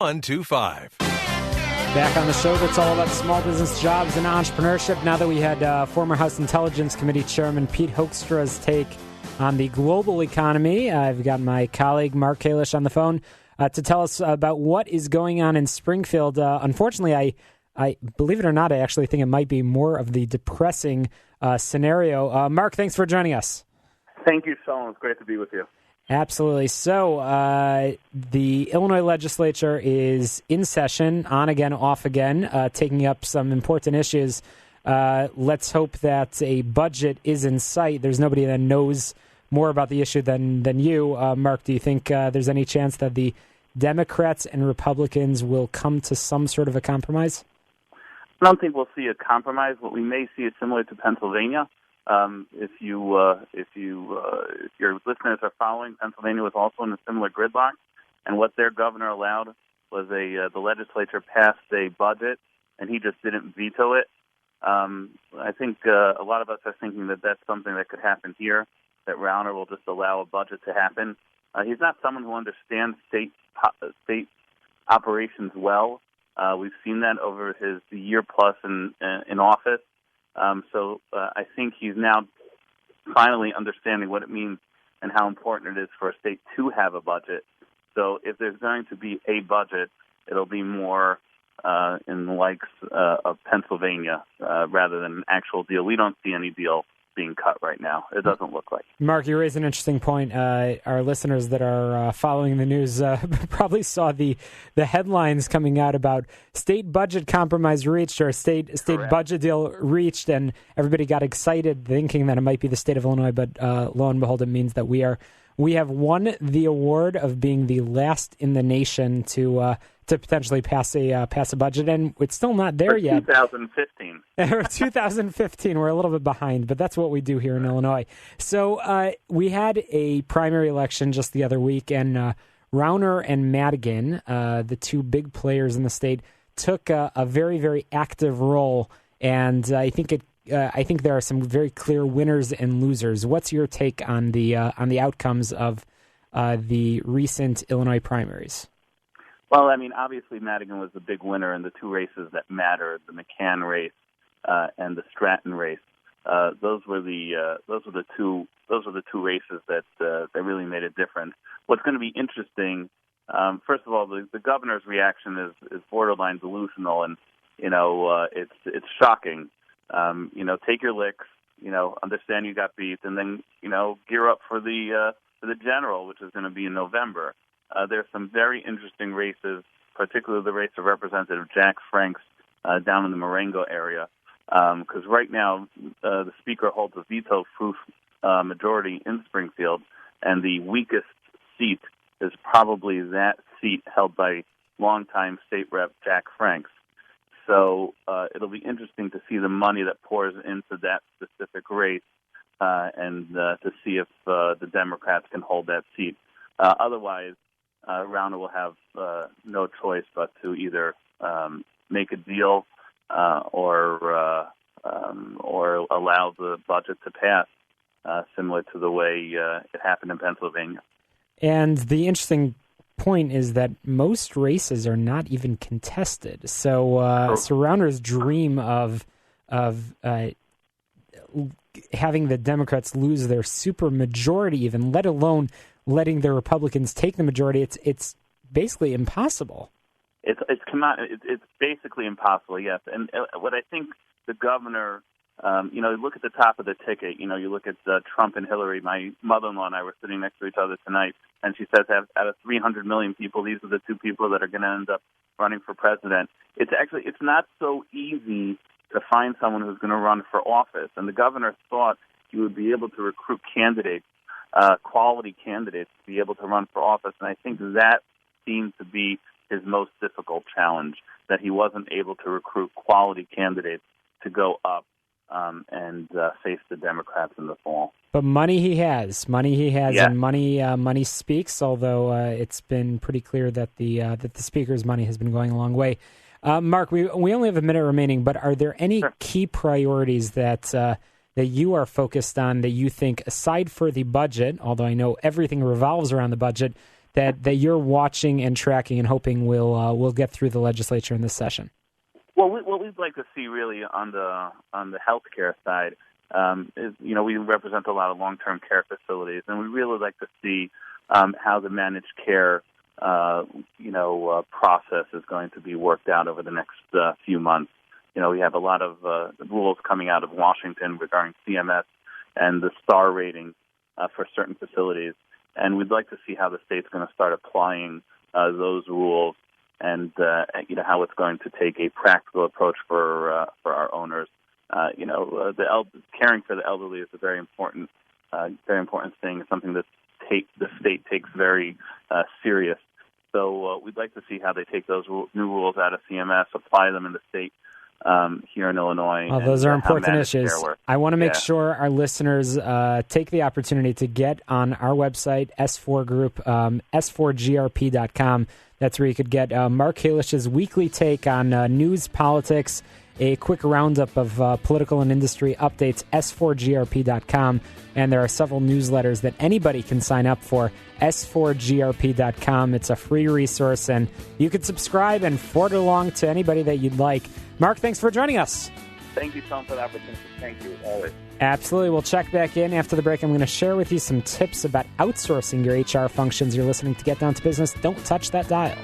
125. Back on the show that's all about small business, jobs, and entrepreneurship. Now that we had former House Intelligence Committee Chairman Pete Hoekstra's take on the global economy, I've got my colleague Mark Kalish on the phone to tell us about what is going on in Springfield. Unfortunately, I believe it or not, I actually think it might be more of the depressing scenario. Mark, thanks for joining us. Thank you, Shalom. It's great to be with you. Absolutely. So the Illinois legislature is in session, on again, off again, taking up some important issues. Let's hope that a budget is in sight. There's nobody that knows more about the issue than you. Mark, do you think there's any chance that the Democrats and Republicans will come to some sort of a compromise? I don't think we'll see a compromise. What we may see is similar to Pennsylvania. If your listeners are following, Pennsylvania was also in a similar gridlock, and what their governor allowed was the legislature passed a budget, and he just didn't veto it. I think a lot of us are thinking that that's something that could happen here, that Rauner will just allow a budget to happen. He's not someone who understands state operations well. We've seen that over his year plus in office. So I think he's now finally understanding what it means and how important it is for a state to have a budget. So if there's going to be a budget, it'll be more in the likes of Pennsylvania rather than an actual deal. We don't see any deal being cut right now. It doesn't look like. Mark, you raise an interesting point. Our listeners that are following the news probably saw the headlines coming out about state budget compromise reached or state budget deal reached, and everybody got excited thinking that it might be the state of Illinois, but lo and behold, it means that we have won the award of being the last in the nation to potentially pass a budget, and it's still not there yet. 2015. 2015, we're a little bit behind, but that's what we do here in Illinois. So we had a primary election just the other week, and Rauner and Madigan, the two big players in the state, took a very, very active role, and I think there are some very clear winners and losers. What's your take on the outcomes of the recent Illinois primaries? Well, I mean, obviously Madigan was the big winner in the two races that mattered, the McCann race and the Stratton race. Those were the two races that really made a difference. What's going to be interesting, first of all, the governor's reaction is borderline delusional, and it's shocking. Take your licks, understand you got beat, and then gear up for the general, which is going to be in November. There's some very interesting races, particularly the race of Representative Jack Franks down in the Marengo area, because right now the Speaker holds a veto-proof majority in Springfield, and the weakest seat is probably that seat held by longtime State Rep Jack Franks. So it'll be interesting to see the money that pours into that specific race and to see if the Democrats can hold that seat. Otherwise, Rauner will have no choice but to either make a deal or allow the budget to pass, similar to the way it happened in Pennsylvania. And the interesting point is that most races are not even contested. So Rauner's dream of having the Democrats lose their super majority, even let alone letting the Republicans take the majority, it's basically impossible. It's basically impossible, yes. And what I think the governor, look at the top of the ticket. You look at Trump and Hillary. My mother-in-law and I were sitting next to each other tonight, and she says out of 300 million people, these are the two people that are going to end up running for president. It's not so easy to find someone who's going to run for office. And the governor thought he would be able to recruit candidates, quality candidates, to be able to run for office. And I think that seemed to be his most difficult challenge, that he wasn't able to recruit quality candidates to go up and face the Democrats in the fall. But money he has, yeah. And money speaks. Although it's been pretty clear that the speaker's money has been going a long way. Mark, we only have a minute remaining, but are there any key priorities that you are focused on that you think, aside for the budget, although I know everything revolves around the budget, that you're watching and tracking and hoping will get through the legislature in this session? Well, what we'd like to see really on the healthcare side is, we represent a lot of long-term care facilities, and we really like to see how the managed care process is going to be worked out over the next few months. We have a lot of rules coming out of Washington regarding CMS and the star rating for certain facilities, and we'd like to see how the state's going to start applying those rules, and how it's going to take a practical approach for our owners. Caring for the elderly is a very important thing. It's something that the state takes very serious. So we'd like to see how they take those new rules out of CMS, apply them in the state here in Illinois. Well, those are important issues. I want to make sure our listeners take the opportunity to get on our website, S4 Group, s4grp.com. That's where you could get Mark Kalish's weekly take on news, politics, a quick roundup of political and industry updates, s4grp.com. And there are several newsletters that anybody can sign up for, s4grp.com. It's a free resource, and you can subscribe and forward it along to anybody that you'd like. Mark, thanks for joining us. Thank you, Tom, for the opportunity. Thank you, always. Absolutely. We'll check back in after the break. I'm going to share with you some tips about outsourcing your HR functions. You're listening to Get Down to Business. Don't touch that dial.